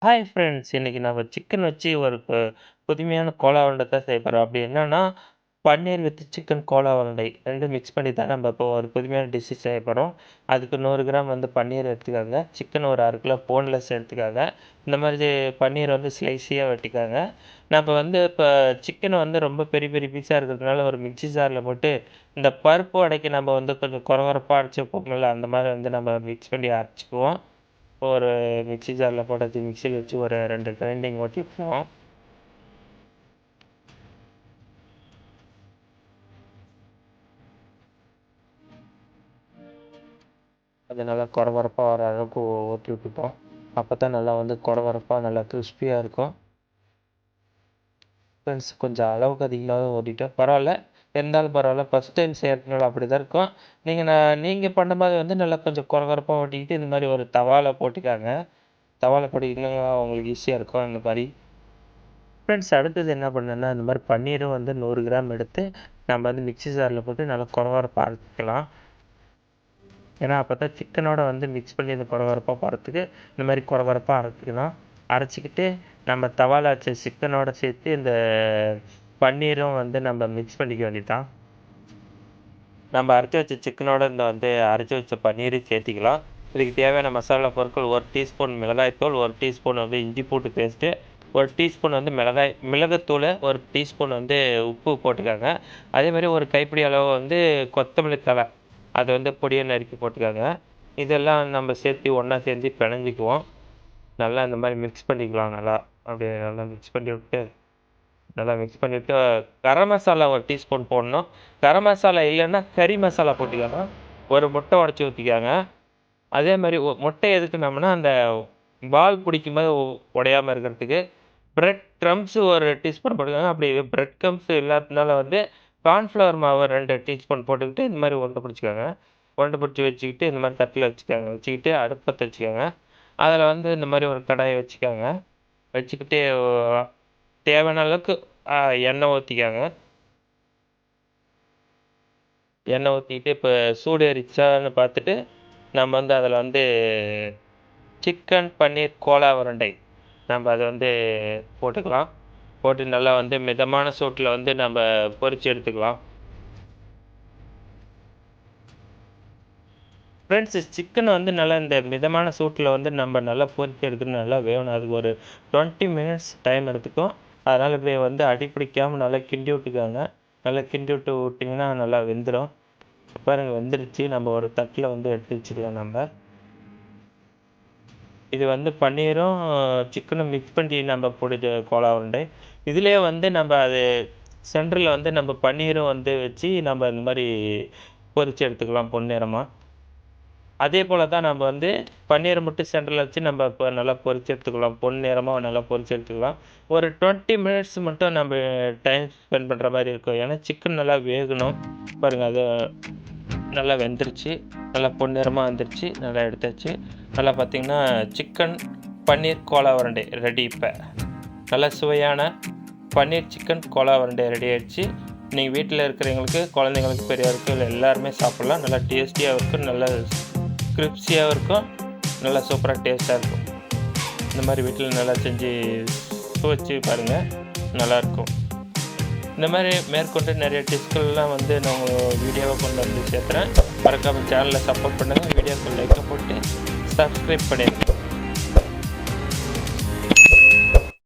Hi friends! இன்னைக்கு நம்ம chicken வச்சு ஒரு புதுமையான கோலா உருண்டை தான் செய்ய போறோம். அப்படி என்னன்னா, பன்னீர் வித் சிக்கன் கோலா உருண்டை 2 மிக்ஸ் பண்ணி தான் நம்ம இப்போ ஒரு புதுமையான டிஷ் செய்ய போறோம். அதுக்கு 100 கிராம் வந்து பன்னீர் எடுத்துக்கோங்க. சிக்கன் ஒரு 1/2 கிலோ போன்லெஸ் எடுத்துக்கோங்க. இந்த மாதிரி பன்னீர் வந்து ஸ்லைஸியா வெட்டிக்கோங்க. நம்ம வந்து இப்போ சிக்கன வந்து ரொம்ப பெரிய பெரிய பீஸா இருக்கிறதுனால ஒரு மிக்ஸி ஜார்ல போட்டு, இந்த பருப்பு வடைக்கு நம்ம வந்து கொஞ்சம் கொர கொரப்பா அரைச்சு வைப்போம்ல, அந்த மாதிரி வந்து நம்ம மிக்ஸ் பண்ணி அரைச்சுக்குவோம். ஒரு மிக்ஸி ஜாரில் போட்டு மிக்ஸியில் வச்சு ஒரு 2 கிரைண்டிங் ஓட்டிப்போம். அது நல்லா கொரகொரப்பாக வர அளவுக்கு ஓட்டி விட்டுப்போம். அப்போ தான் நல்லா வந்து கொரகொரப்பாக நல்லா கிறிஸ்பியாக இருக்கும். ஃப்ரெண்ட்ஸ், கொஞ்சம் அளவுக்கு அதிகமாக ஓட்டிட்டோம், பரவாயில்ல. இருந்தாலும் பரவாயில்ல, ஃபஸ்ட் டைம் செய்கிறதுனால அப்படி தான் இருக்கும். நீங்கள் பண்ண மாதிரி வந்து நல்லா கொஞ்சம் கொரகொரப்பாக ஓட்டிக்கிட்டு இந்த மாதிரி ஒரு தவாவில் போட்டுக்காங்க. தவாவில் போட்டிங்கன்னா உங்களுக்கு ஈஸியாக இருக்கும். இந்த மாதிரி ஃப்ரெண்ட்ஸ், அடுத்தது என்ன பண்ணேன்னா, இந்த மாதிரி பன்னீரும் வந்து 100 கிராம் எடுத்து நம்ம வந்து மிக்ஸி ஜாரில் போட்டு நல்லா கொரகொரப்பாக அரைச்சிக்கலாம். ஏன்னா அப்போ தான் சிக்கனோட வந்து மிக்ஸ் பண்ணி இந்த கொரகொரப்பாக போகிறதுக்கு இந்த மாதிரி கொரகொரப்பாக அரைச்சிக்கலாம். அரைச்சிக்கிட்டு நம்ம தவாவில் வச்ச சிக்கனோட சேர்த்து இந்த பன்னீரும் வந்து நம்ம மிக்ஸ் பண்ணிக்க வேண்டியதுதான். நம்ம அரைச்சி வச்ச சிக்கனோட இந்த வந்து அரைச்சி வச்ச பன்னீரையும் சேர்த்திக்கலாம். இதுக்கு தேவையான மசாலா பொருட்கள் 1 டீஸ்பூன் மிளகாய்த்தூள், 1 டீஸ்பூன் வந்து இஞ்சி பூண்டு பேஸ்ட்டு, 1 டீஸ்பூன் வந்து மிளகுத்தூள், 1 டீஸ்பூன் வந்து உப்பு போட்டுக்கோங்க. அதேமாதிரி ஒரு கைப்பிடி அளவு வந்து கொத்தமல்லி தழை, அதை வந்து பொடியாக நறுக்கி போட்டுக்கோங்க. இதெல்லாம் நம்ம சேர்த்து ஒன்றா சேர்ந்து பிணைஞ்சிக்குவோம். நல்லா இந்த மாதிரி மிக்ஸ் பண்ணிக்கலாம். நல்லா அப்படியே நல்லா மிக்ஸ் பண்ணி விட்டு நல்லா மிக்ஸ் பண்ணிவிட்டு கரம் மசாலா 1 டீஸ்பூன் போடணும். கரம் மசாலா இல்லைன்னா கறி மசாலா போட்டுக்கோங்க. ஒரு முட்டை உடச்சி ஊற்றிக்கோங்க. அதே மாதிரி முட்டை எதுக்குனோம்னா, அந்த பால் பிடிக்கும்போது உடையாமல் இருக்கிறதுக்கு. பிரெட் க்ரம்ஸு 1 டீஸ்பூன் போட்டுக்கோங்க. அப்படி பிரெட் க்ரம்ஸ் இல்லாததுனால வந்து கார்ன்ஃப்ளவர் மாவு 2 டீஸ்பூன் போட்டுக்கிட்டு இந்த மாதிரி உருண்டை பிடிச்சிக்கோங்க. உருண்டை பிடிச்சி வச்சுக்கிட்டு இந்த மாதிரி தட்டில் வச்சுக்கோங்க. வச்சுக்கிட்டு அடுப்பு பற்ற வச்சுக்கோங்க. அதில் வந்து இந்த மாதிரி ஒரு கடாயை வச்சுக்கோங்க. வச்சுக்கிட்டு தேவையான அளவுக்கு எண்ணெய் ஊற்றிக்கோங்க. எண்ணெய் ஊற்றிக்கிட்டு இப்போ சூடு ஏறிச்சான்னு பார்த்துட்டு நம்ம வந்து அதில் வந்து சிக்கன் பன்னீர் கோலா உருண்டை நம்ம அதை வந்து போட்டுக்கலாம். போட்டு நல்லா வந்து மிதமான சூட்டில் வந்து நம்ம பொரித்து எடுத்துக்கலாம். ஃப்ரெண்ட்ஸ், சிக்கன் வந்து நல்லா இந்த மிதமான சூட்டில் வந்து நம்ம நல்லா பொரித்து எடுக்கணும், நல்லா வேகணும். அதுக்கு ஒரு 20 மினிட்ஸ் டைம் எடுத்துக்கும். அதனால் இப்போ வந்து அடிப்பிடிக்காமல் நல்லா கிண்டி விட்டுக்கோங்க. நல்லா கிண்டி விட்டிங்கன்னா நல்லா வெந்துடும். பாருங்கள், வெந்துடுச்சு. நம்ம ஒரு தட்டில் வந்து எடுத்து வச்சுக்கலாம். நம்ம இது வந்து பன்னீரும் சிக்கனும் மிக்ஸ் பண்ணி நம்ம பிடிச்ச கோலா உருண்டை. இதுலேயே வந்து நம்ம அது சென்டரில் வந்து நம்ம பன்னீரும் வந்து வச்சு நம்ம இந்த மாதிரி பொரித்து எடுத்துக்கலாம் பொன்னிறமாக. அதே போல் தான் நம்ம வந்து பன்னீரை மட்டும் சென்டரில் வச்சு நம்ம இப்போ நல்லா பொரித்து எடுத்துக்கலாம். பொன்னிறமாக நல்லா பொரித்து எடுத்துக்கலாம். ஒரு 20 மினிட்ஸ் மட்டும் நம்ம டைம் ஸ்பெண்ட் பண்ணுற மாதிரி இருக்கும். ஏன்னா சிக்கன் நல்லா வேகணும். பாருங்கள், அது நல்லா வெந்துருச்சு. நல்லா பொன்னிறமாக வந்துருச்சு. நல்லா எடுத்தாச்சு. நல்லா பார்த்திங்கன்னா சிக்கன் பன்னீர் கோலா உருண்டை ரெடி. இப்போ நல்லா சுவையான பன்னீர் சிக்கன் கோலா உருண்டை ரெடி ஆகிடுச்சு. நீங்கள் வீட்டில் இருக்கிறவங்களுக்கு, குழந்தைங்களுக்கு, பெரியவருக்கு எல்லாருமே சாப்பிட்லாம். நல்லா டேஸ்டியாகவும் இருக்கும், நல்லா கிரிப்ஸியாகவும் இருக்கும், நல்லா சூப்பராக டேஸ்ட்டாக இருக்கும். இந்த மாதிரி வீட்டில் நல்லா செஞ்சு சுவைச்சு பாருங்கள், நல்லாயிருக்கும். இந்த மாதிரி மேற்கொண்டு நிறைய டிஷ்கள்லாம் வந்து நான் வீடியோவை கொண்டு வந்து சேர்த்துறேன். மறக்காமல் சேனலை சப்போர்ட் பண்ணுங்கள். வீடியோக்கு லைக்கை போட்டு சப்ஸ்கிரைப் பண்ணிடுங்க.